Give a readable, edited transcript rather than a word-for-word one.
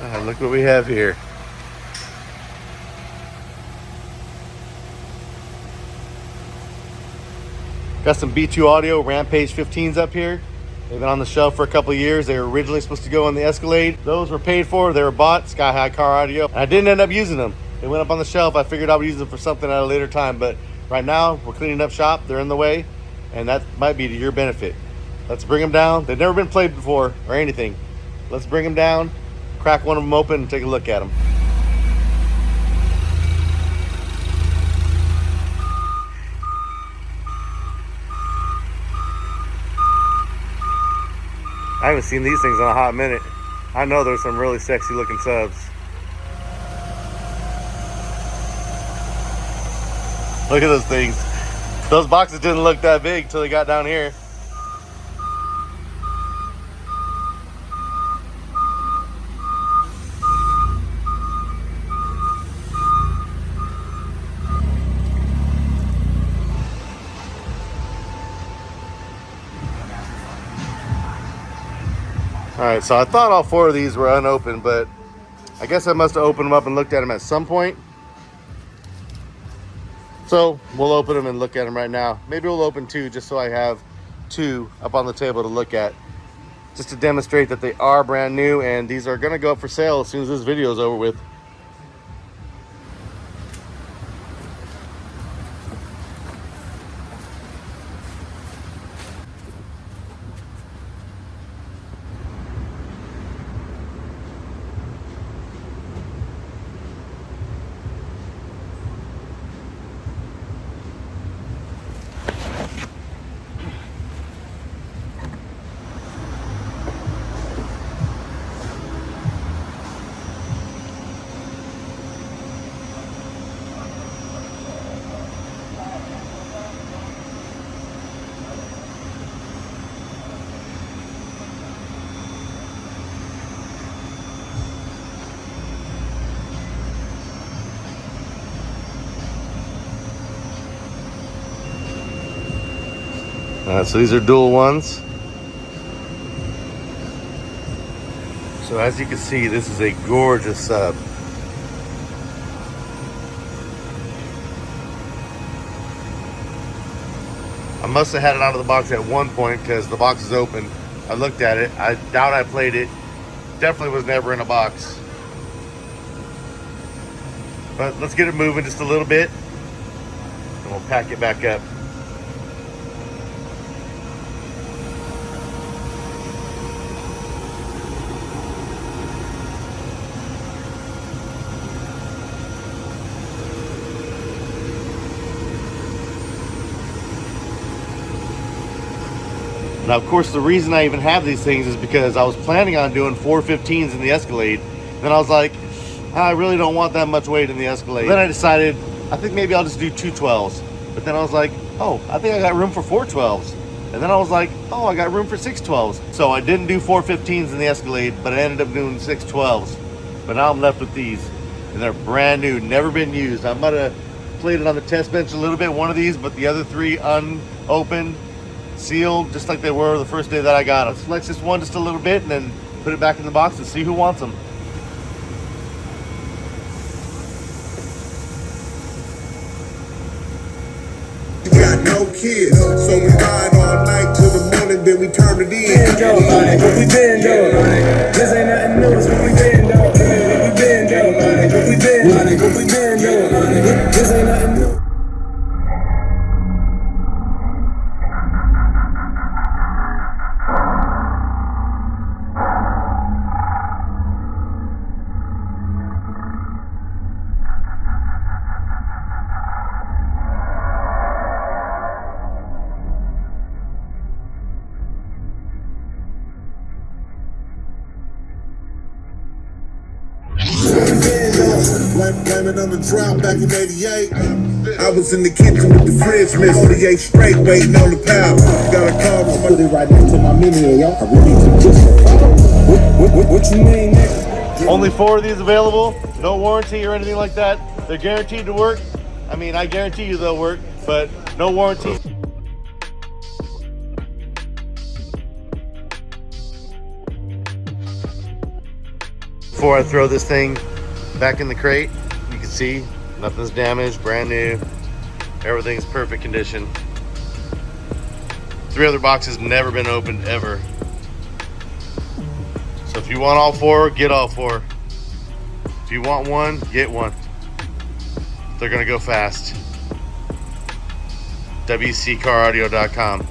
Look what we have here. Got some B2 Audio Rampage 15s up here. They've been on the shelf for a couple of years. They were originally supposed to go on the Escalade. Those were paid for. They were bought. Sky High Car Audio. And I didn't end up using them. They went up on the shelf. I figured I would use them for something at a later time. But right now, we're cleaning up shop. They're in the way. And that might be to your benefit. Let's bring them down. They've never been played before or anything. Let's bring them down, crack one of them open, and take a look at them. I haven't seen these things in a hot minute. I know there's some really sexy looking subs. Look at those things. Those boxes didn't look that big until they got down here. All right, so I thought all four of these were unopened, but I guess I must have opened them up and looked at them at some point. So we'll open them and look at them right now. Maybe we'll open two just so I have two up on the table to look at, just to demonstrate that they are brand new, and these are gonna go up for sale as soon as this video is over with. So these are dual ones. So as you can see, this is a gorgeous sub. I must have had it out of the box at one point because the box is open. I looked at it. I doubt I played it. Definitely was never in a box. But let's get it moving just a little bit and we'll pack it back up. Now, of course, the reason I even have these things is because I was planning on doing 415s in the Escalade. Then I was like, I really don't want that much weight in the Escalade. Then I decided, I think maybe I'll just do 212s. But then I was like, oh, I think I got room for 412s. And then I was like, oh, I got room for 612s. So I didn't do 415s in the Escalade, but I ended up doing 612s. But now I'm left with these. And they're brand new, never been used. I might have played it on the test bench a little bit, one of these, but the other three unopened, sealed, just like they were the first day that I got them. Let's flex this one just a little bit and then put it back in the box and see who wants them. We got no kids, so we ride all night till the morning, then we turn it in. What we been doing? This ain't nothing new, it's what we been doing. What we been doing? What we been doing? This ain't nothing new. Blaming on the drought back in '88. I was in the kitchen with the fridge missing. 48 straight waiting on the power. Got a call, put it right next to my mini. I really need to just what you mean, nigga? Only 4 of these available. No warranty or anything like that. They're guaranteed to work. I mean, I guarantee you they'll work, but no warranty. Before I throw this thing back in the crate, you can see nothing's damaged, brand new. Everything's perfect condition. 3 other boxes never been opened ever. So if you want all 4, get all 4. If you want one, get one. They're gonna go fast. WCCarAudio.com.